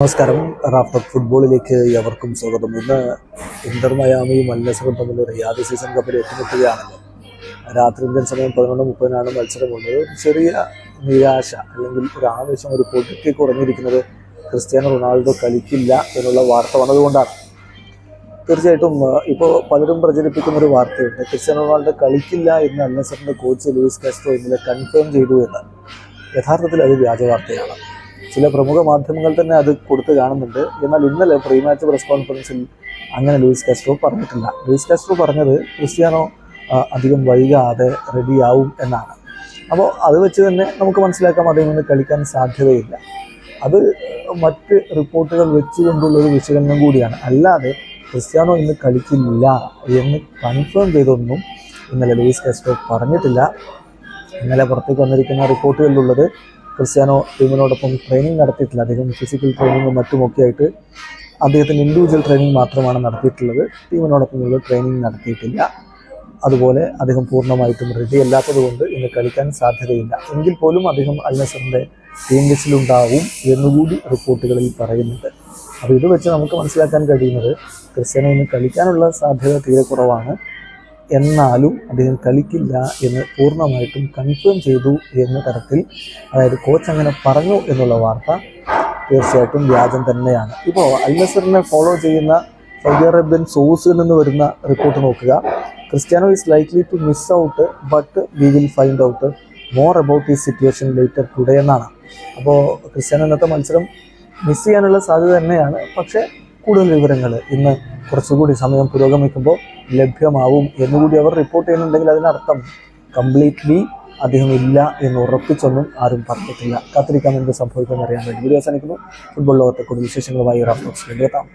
നമസ്കാരം. റാഫ് ഫുട്ബോളിലേക്ക് എവർക്കും സ്വാഗതം. ഇന്ന് ഇന്റർ മയാമിയും അൽ നസറും തമ്മിൽ റിയാദ് സീസൺ കപ്പിൽ ഏറ്റുമുട്ടുകയാണല്ലോ. രാത്രി ഇന്ത്യൻ സമയം 11:30 മത്സരമുള്ളത്. ചെറിയ നിരാശ അല്ലെങ്കിൽ ഒരു ആവേശം, ഒരു പൊട്ടിക്ക് കുറഞ്ഞിരിക്കുന്നത് ക്രിസ്ത്യാനോ റൊണാൾഡോ കളിക്കില്ല എന്നുള്ള വാർത്ത വന്നതുകൊണ്ടാണ്. തീർച്ചയായിട്ടും ഇപ്പോൾ പലരും പ്രചരിപ്പിക്കുന്ന ഒരു വാർത്തയുണ്ട്, ക്രിസ്ത്യാനോ റൊണാൾഡോ കളിക്കില്ല എന്ന് അൽ നസറിന്റെ കോച്ച് ലൂയിസ് കാസ്ട്രോ ഇന്നലെ കൺഫേം ചെയ്തു എന്ന്. യഥാർത്ഥത്തിൽ അത് വ്യാജ വാർത്തയാണ്. ചില പ്രമുഖ മാധ്യമങ്ങൾ തന്നെ അത് കൊടുത്ത് കാണുന്നുണ്ട്. എന്നാൽ ഇന്നലെ പ്രീ മാച്ച് പ്രസ് കോൺഫറൻസിൽ അങ്ങനെ ലൂയിസ് കാസ്ട്രോ പറഞ്ഞിട്ടില്ല. ലൂയിസ് കാസ്ട്രോ പറഞ്ഞത് ക്രിസ്ത്യാനോ അധികം വൈകാതെ റെഡിയാവും എന്നാണ്. അപ്പോൾ അത് വെച്ച് തന്നെ നമുക്ക് മനസ്സിലാക്കാം അദ്ദേഹം ഇന്ന് കളിക്കാൻ സാധ്യതയില്ല. അത് മറ്റ് റിപ്പോർട്ടുകൾ വെച്ചുകൊണ്ടുള്ളൊരു വിശകലനം കൂടിയാണ്. അല്ലാതെ ക്രിസ്ത്യാനോ ഇന്ന് കളിക്കില്ല എന്ന് കൺഫേം ചെയ്തൊന്നും ഇന്നലെ ലൂയിസ് കാസ്ട്രോ പറഞ്ഞിട്ടില്ല. ഇന്നലെ പുറത്തേക്ക് വന്നിരിക്കുന്ന റിപ്പോർട്ടുകളിലുള്ളത് ക്രിസ്ത്യാനോ ടീമിനോടൊപ്പം ട്രെയിനിങ് നടത്തിയിട്ടില്ല. അദ്ദേഹം ഫിസിക്കൽ ട്രെയിനിങ്ങും മറ്റുമൊക്കെ ആയിട്ട് അദ്ദേഹത്തിൻ്റെ ഇൻഡിവിജ്വൽ ട്രെയിനിങ് മാത്രമാണ് നടത്തിയിട്ടുള്ളത്. ടീമിനോടൊപ്പമുള്ള ട്രെയിനിങ് നടത്തിയിട്ടില്ല. അതുപോലെ അദ്ദേഹം പൂർണ്ണമായിട്ടും റെഡി അല്ലാത്തത് കൊണ്ട് ഇന്ന് കളിക്കാൻ സാധ്യതയില്ല. എങ്കിൽ പോലും അദ്ദേഹം അൽ നസറിൻ്റെ ടീം ലിസ്റ്റിലുണ്ടാവും എന്നുകൂടി റിപ്പോർട്ടുകളിൽ പറയുന്നുണ്ട്. അപ്പോൾ ഇത് വെച്ച് നമുക്ക് മനസ്സിലാക്കാൻ കഴിയുന്നത് ക്രിസ്ത്യാനോ ഇന്ന് കളിക്കാനുള്ള സാധ്യത തീരെ കുറവാണ്. എന്നാലും അദ്ദേഹം കളിക്കില്ല എന്ന് പൂർണ്ണമായിട്ടും കൺഫേം ചെയ്തു എന്ന തരത്തിൽ, അതായത് കോച്ച് അങ്ങനെ പറഞ്ഞു എന്നുള്ള വാർത്ത തീർച്ചയായിട്ടും വ്യാജം തന്നെയാണ്. ഇപ്പോൾ അൽ നസറിനെ ഫോളോ ചെയ്യുന്ന സൗദി അറേബ്യൻ സോഴ്സിൽ നിന്ന് വരുന്ന റിപ്പോർട്ട് നോക്കുക. Cristiano is likely to miss out but we will find out more about ഈ സിറ്റുവേഷൻ ലേറ്റർ ടുഡേ എന്നാണ്. അപ്പോൾ ക്രിസ്ത്യാനോ ഇന്നത്തെ മത്സരം മിസ് ചെയ്യാനുള്ള സാധ്യത തന്നെയാണ്. പക്ഷേ കൂടുതൽ വിവരങ്ങൾ ഇന്ന് കുറച്ചുകൂടി സമയം പുരോഗമിക്കുമ്പോൾ ലഭ്യമാവും എന്നുകൂടി അവർ റിപ്പോർട്ട് ചെയ്യുന്നുണ്ടെങ്കിൽ അതിനർത്ഥം കംപ്ലീറ്റ്ലി അദ്ദേഹം ഇല്ല എന്ന് ഉറപ്പിച്ചൊന്നും ആരും പറഞ്ഞിട്ടില്ല. കാത്തിരിക്കാം എന്ത് സംഭവിക്കുമെന്ന് അറിയാൻ വേണ്ടി. വീഡിയോ അവസാനിക്കുന്നു. ഫുട്ബോൾ ലോകത്തെ കൂടുതൽ വിശേഷങ്ങളുമായി റാഫ് ടോക്സിലേക്ക് എത്താം.